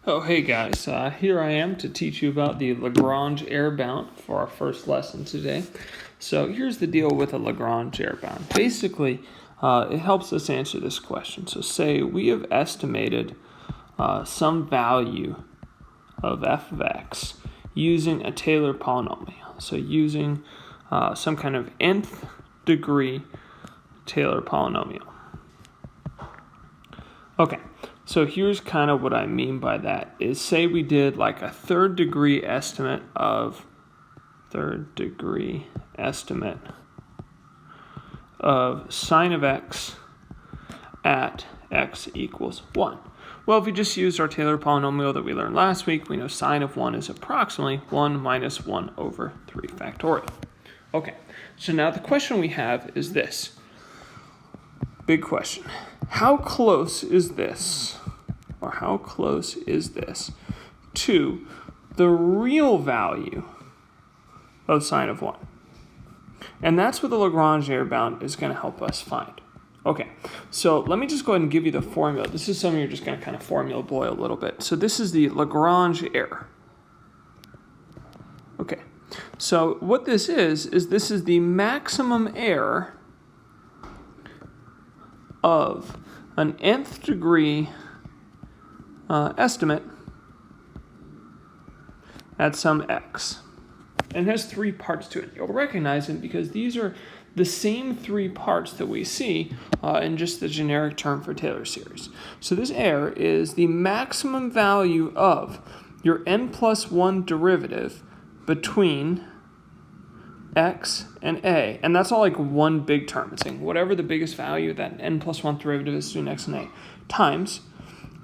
Oh, hey guys, here I am to teach you about the Lagrange error bound for our first lesson today. So here's the deal with a Lagrange error bound. Basically, it helps us answer this question. So say we have estimated some value of f of x using a Taylor polynomial. So using some kind of nth degree Taylor polynomial. Okay, so here's kind of what I mean by that is say we did like a third degree estimate of sine of x at x equals 1. Well, if we just used our Taylor polynomial that we learned last week, we know sine of 1 is approximately 1 minus 1 over 3 factorial. Okay, so now the question we have is this. Big question. How close is this, or how close is this to the real value of sine of 1? And that's what the Lagrange error bound is going to help us find. Okay, so let me just go ahead and give you the formula. This is something you're just going to kind of formula boil a little bit. So this is the Lagrange error. Okay, so what this is this is the maximum error of an nth degree estimate at some x. And it has three parts to it. You'll recognize it because these are the same three parts that we see in just the generic term for Taylor series. So this error is the maximum value of your n plus 1 derivative between x and a, and that's all like one big term. It's saying whatever the biggest value of that n plus 1 derivative is between x and a times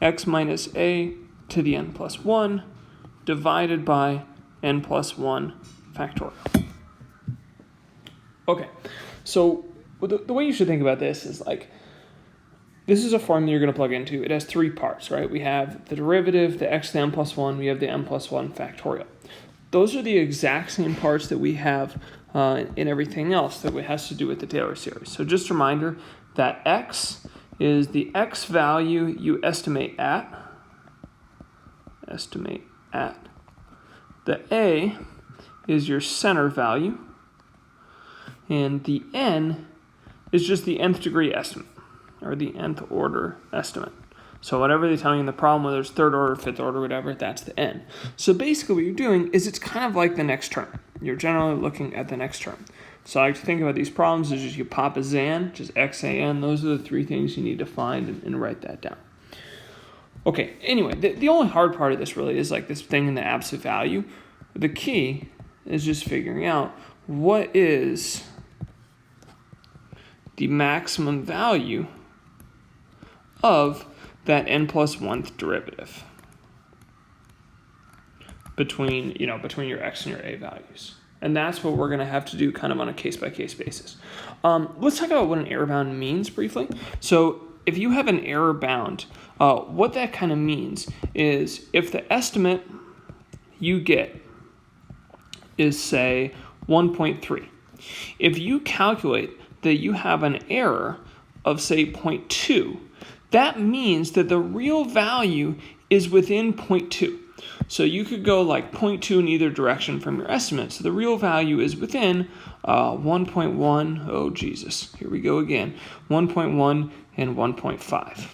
x minus a to the n plus 1 divided by n plus 1 factorial. Okay, so the way you should think about this is like, this is a formula you're going to plug into. It has three parts, right? We have the derivative, the x to the n plus 1, we have the n plus 1 factorial. Those are the exact same parts that we have in everything else that has to do with the Taylor series. So just a reminder that x is the x value you estimate at. The a is your center value. And the n is just the nth degree estimate, or the nth order estimate. So whatever they tell you in the problem, whether it's third order, fifth order, whatever, that's the n. So basically what you're doing is it's kind of like the next term. You're generally looking at the next term. So I like to think about these problems as just you pop a zan, just xan. Those are the three things you need to find and write that down. Okay, anyway, the only hard part of this really is like this thing in the absolute value. The key is just figuring out what is the maximum value of that n plus 1th derivative between your x and your a values. And that's what we're going to have to do kind of on a case-by-case basis. Let's talk about what an error bound means briefly. So if you have an error bound, what that kind of means is if the estimate you get is, say, 1.3, if you calculate that you have an error of, say, 0.2, that means that the real value is within 0.2. So you could go like 0.2 in either direction from your estimate. So the real value is within 1.1, oh Jesus, here we go again, 1.1 and 1.5.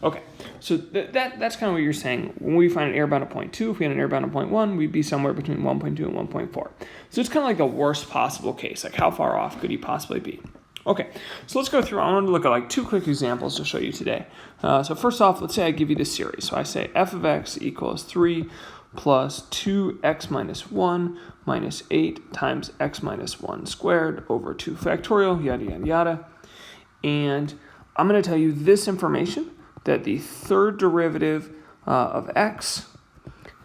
Okay, so that's kind of what you're saying. When we find an error bound at 0.2, if we had an error bound at 0.1, we'd be somewhere between 1.2 and 1.4. So it's kind of like the worst possible case. Like how far off could you possibly be? Okay, so let's go through. I want to look at like two quick examples to show you today. So first off, let's say I give you this series. So I say f of x equals 3 plus 2x minus 1 minus 8 times x minus 1 squared over 2 factorial, yada, yada, yada. And I'm going to tell you this information, that the third derivative of x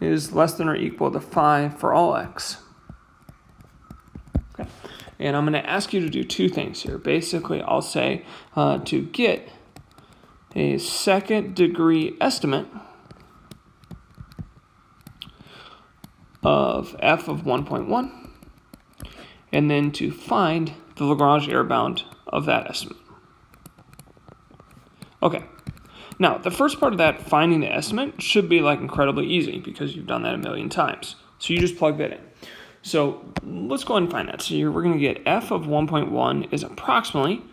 is less than or equal to 5 for all x. Okay. And I'm going to ask you to do two things here. Basically, I'll say to get a second degree estimate of f of 1.1, and then to find the Lagrange error bound of that estimate. Okay, Now, the first part of that, finding the estimate, should be like incredibly easy because you've done that a million times. So you just plug that in. So let's go ahead and find that. So we're going to get f of 1.1 is approximately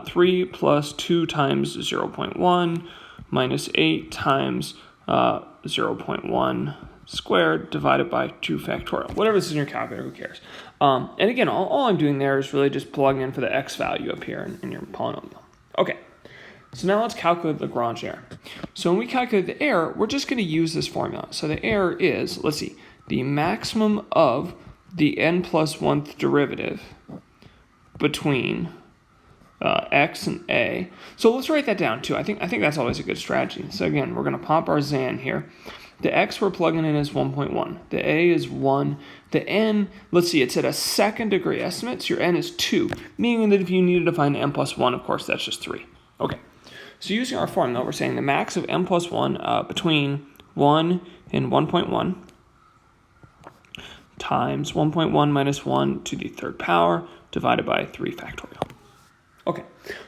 3 plus 2 times 0.1 minus 8 times 0.1 squared divided by 2 factorial. Whatever this is in your calculator, who cares? And again, all I'm doing there is really just plugging in for the x value up here in your polynomial. Okay, so now let's calculate the Lagrange error. So when we calculate the error, we're just going to use this formula. So the error is, let's see, the maximum of the n plus 1th derivative between x and a. So let's write that down too. I think that's always a good strategy. So again, we're going to pop our zan here. The x we're plugging in is 1.1. The a is 1. The n, let's see, it's at a second degree estimate, so your n is 2, meaning that if you needed to find n plus 1, of course, that's just 3. Okay, so using our formula, we're saying the max of n plus 1 between 1 and 1.1 times 1.1 minus 1 to the third power divided by 3 factorial. Okay,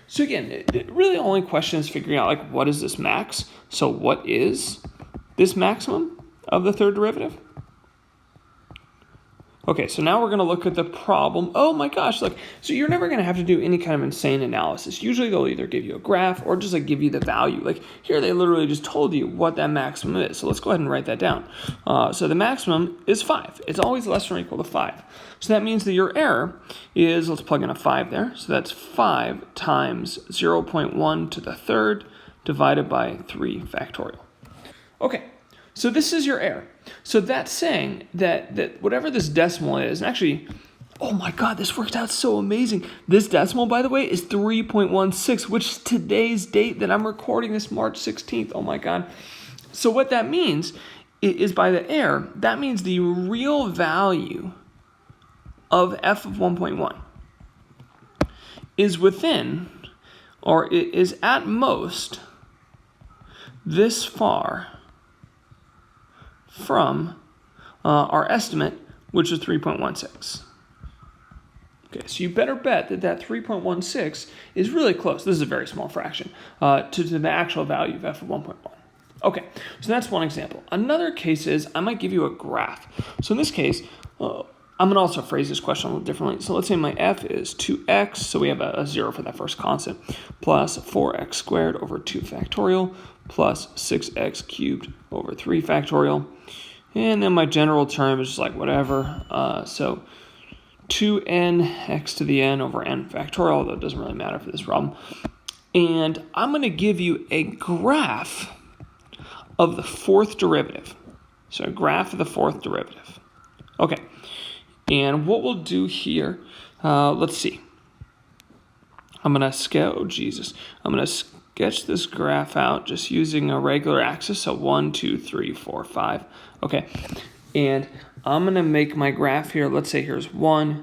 so again, it really only question is figuring out, like, what is this max? So what is this maximum of the third derivative? Okay, so now we're going to look at the problem. Oh my gosh, look, so you're never going to have to do any kind of insane analysis. Usually they'll either give you a graph or just like give you the value. Like here they literally just told you what that maximum is. So let's go ahead and write that down. So the maximum is 5. It's always less than or equal to 5. So that means that your error is, let's plug in a 5 there. So that's 5 times 0.1 to the third divided by 3 factorial. Okay, so this is your error. So that's saying that whatever this decimal is, and actually, oh my God, this worked out so amazing. This decimal, by the way, is 3.16, which is today's date that I'm recording this, March 16th. Oh my God. So what that means is by the error, that means the real value of f of 1.1 is within, or it is at most, this far from our estimate, which is 3.16. Okay, so you better bet that 3.16 is really close. This is a very small fraction to the actual value of f of 1.1. Okay, so that's one example. Another case is I might give you a graph. So in this case, I'm going to also phrase this question a little differently. So let's say my f is 2x, so we have a 0 for that first constant, plus 4x squared over 2 factorial, plus 6x cubed over 3 factorial. And then my general term is just like whatever. So 2n x to the n over n factorial, although it doesn't really matter for this problem. And I'm going to give you a graph of the fourth derivative. So a graph of the fourth derivative. Okay. And what we'll do here, let's see. I'm going to sketch this graph out just using a regular axis. So 1, 2, 3, 4, 5. Okay. And I'm going to make my graph here. Let's say here's 1,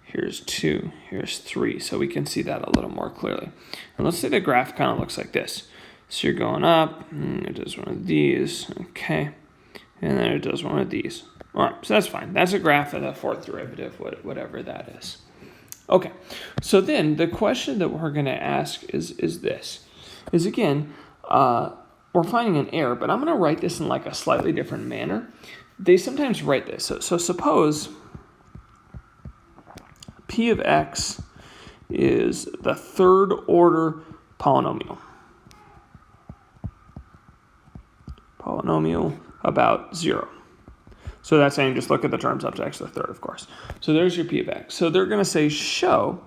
here's 2, here's 3. So we can see that a little more clearly. And let's say the graph kind of looks like this. So you're going up, and it does one of these. Okay. And then it does one of these. All right, so that's fine. That's a graph of the fourth derivative, whatever that is. Okay, so then the question that we're going to ask is this. Is again, we're finding an error, but I'm going to write this in like a slightly different manner. They sometimes write this. So suppose p of x is the third order polynomial. Polynomial about 0. So that's saying just look at the terms up to x to the third, of course. So there's your p of x. So they're going to say show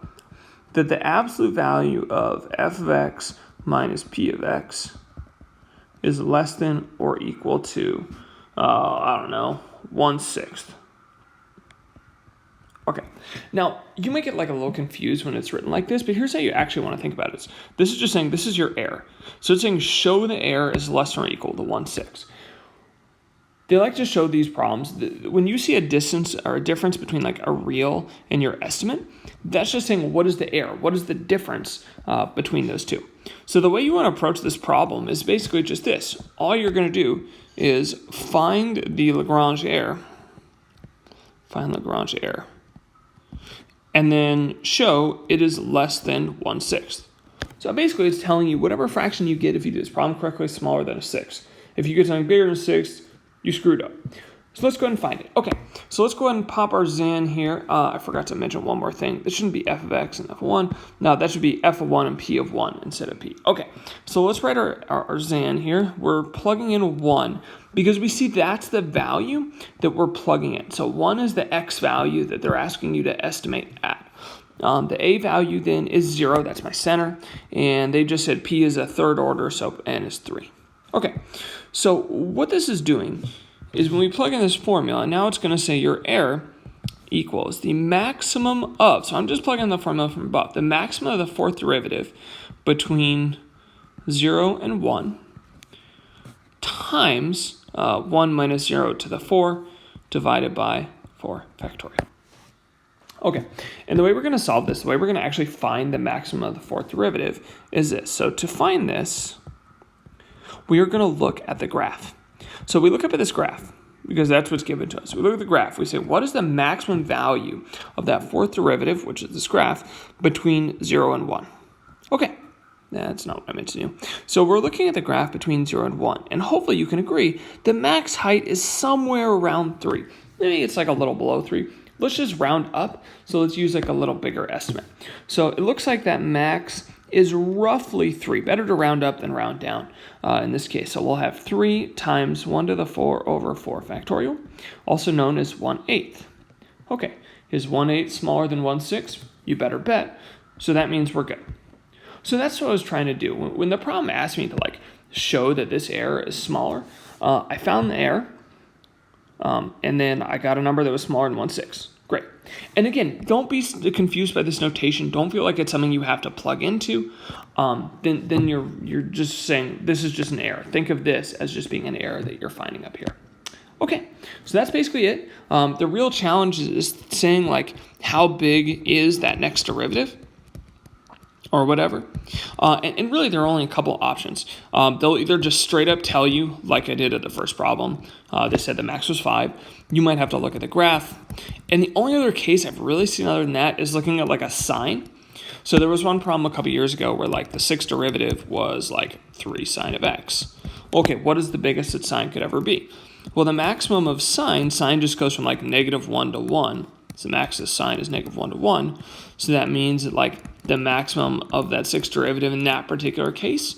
that the absolute value of f of x minus p of x is less than or equal to, 1/6. Okay, now you might get like a little confused when it's written like this, but here's how you actually want to think about it. This is just saying this is your error. So it's saying show the error is less than or equal to 1/6. They like to show these problems. When you see a distance or a difference between like a real and your estimate, that's just saying what is the error? What is the difference between those two? So the way you want to approach this problem is basically just this. All you're going to do is find the Lagrange error. Find Lagrange error. And then show it is less than 1/6. So basically it's telling you whatever fraction you get if you do this problem correctly is smaller than a 6. If you get something bigger than a 6, you screwed up. So let's go ahead and find it. Okay, so let's go ahead and pop our Zan here. I forgot to mention one more thing. This shouldn't be f of x and f of 1. No, that should be f of 1 and p of 1 instead of p. Okay, so let's write our Zan here. We're plugging in 1 because we see that's the value that we're plugging in. So 1 is the x value that they're asking you to estimate at. The a value then is 0. That's my center. And they just said p is a third order, so n is 3. Okay, so what this is doing is when we plug in this formula, now it's going to say your error equals the maximum of, so I'm just plugging in the formula from above, the maximum of the fourth derivative between 0 and 1 times 1 minus 0 to the 4 divided by 4 factorial. Okay, and the way we're going to solve this, the way we're going to actually find the maximum of the fourth derivative is this. So to find this, we are going to look at the graph. So we look up at this graph because that's what's given to us. We look at the graph. We say, what is the maximum value of that fourth derivative, which is this graph, between 0 and 1? Okay, that's not what I meant to do. So we're looking at the graph between 0 and 1. And hopefully you can agree the max height is somewhere around 3. Maybe it's like a little below 3. Let's just round up. So let's use like a little bigger estimate. So it looks like that max is roughly 3. Better to round up than round down in this case. So we'll have 3 times 1 to the 4 over 4 factorial, also known as 1/8. Okay, is 1/8 smaller than 1/6? You better bet. So that means we're good. So that's what I was trying to do. When the problem asked me to like show that this error is smaller, I found the error, and then I got a number that was smaller than 1/6. Great. And again, don't be confused by this notation. Don't feel like it's something you have to plug into. Then you're just saying this is just an error. Think of this as just being an error that you're finding up here. Okay, so that's basically it. The real challenge is saying like how big is that next derivative or whatever. And really there are only a couple options. They'll either just straight up tell you, like I did at the first problem, they said the max was 5. You might have to look at the graph. And the only other case I've really seen other than that is looking at like a sine. So there was one problem a couple years ago where like the sixth derivative was like 3 sine of x. Okay, what is the biggest that sine could ever be? Well, the maximum of sine just goes from like -1 to 1. So the max of sine is -1 to 1. So that means that like the maximum of that sixth derivative in that particular case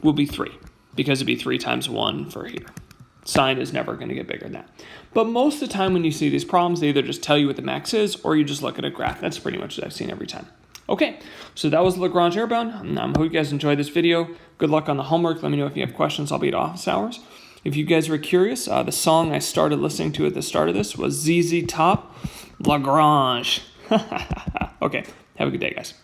will be 3, because it'd be 3 times 1 for here. Sine is never going to get bigger than that. But most of the time when you see these problems, they either just tell you what the max is or you just look at a graph. That's pretty much what I've seen every time. Okay, so that was Lagrange airbound. I hope you guys enjoyed this video. Good luck on the homework. Let me know if you have questions. I'll be at office hours. If you guys were curious, the song I started listening to at the start of this was ZZ Top, Lagrange. Okay, have a good day, guys.